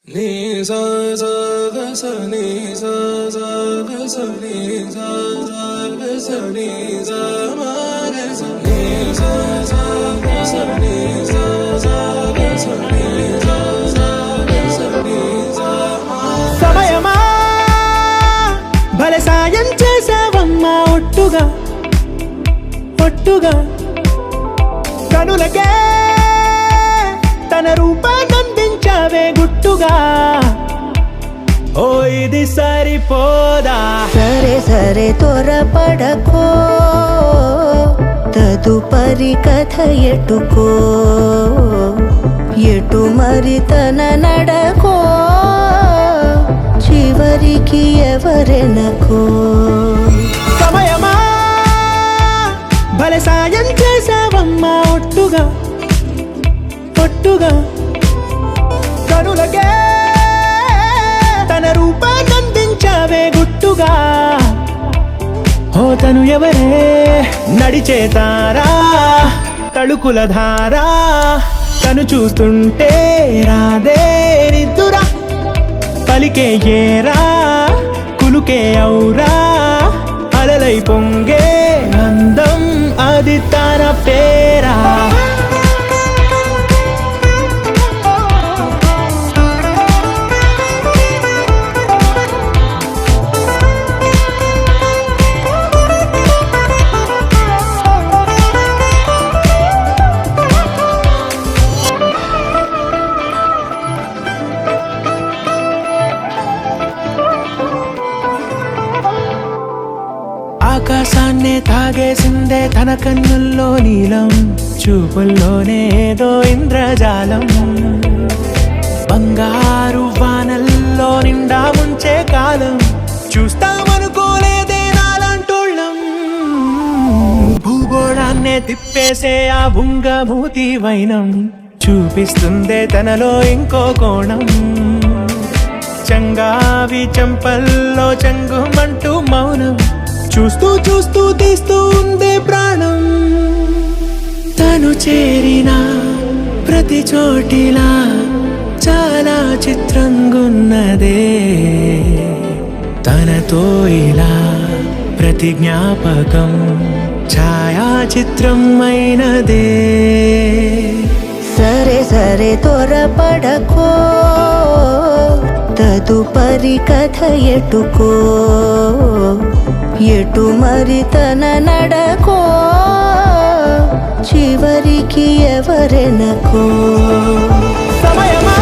Ni sa sa ga sa ni sa sa ga sa ni sa sa ga sa ni sa ma ga sa ni sa sa ga sa ni sa sa ga sa ni sa sa ga sa ni sa ma సమయమా భలే సాయం చేసావమ్మా ఒట్టుగా ఒట్టుగా కనులకే తన రూపాన్నందించావే గుట్టుగా ఓ ఇది సరిపోదా సరే సరే త్వరపడకో తదుపరి కథ ఎటుకో ఎటు మరి తన నడకో చివరికి ఎవరెనకో సమయమా భలే సాయం చేసావమ్మా ఒట్టుగా ఒట్టుగా కనులకే తన రూపాన్నందించావే గుట్టుగా ఓ తను ఎవరే నడిచే తారా తళుకుల ధారా తను చూస్తుంటే రాదే నిద్దురా పలికే ఏరా కులుకే ఔరా అలలై పొంగే అందం అది తన పేరా ఆకాశాన్నే తాగేసిందే తన కన్నుల్లో నీలం చూపుల్లోనే ఏదో ఇంద్రజాలం బంగారు వానల్లో నిండా ముంచే కాలం చూస్తామనుకోలేదే నాలాంటోళ్ళం భూగోళాన్నే తిప్పేసే ఆ బుంగమూతి వైనం చూపిస్తుందే తనలో ఇంకో కోణం చంగావి చంపల్లో చంగుమంటూ మౌనం చూస్తూ చూస్తూ తీస్తూ ఉందే ప్రాణం తను చేరిన ప్రతి చోటిలా చాలా చిత్రంగున్నదే తనతో ఇలా ప్రతి జ్ఞాపకం ఛాయాచిత్రం అయినదే సరే సరే త్వరపడకో తదుపరి కథ ఎటుకో ఎటు మరి తన నడకో చివరికి ఎవరెనకో సమయమా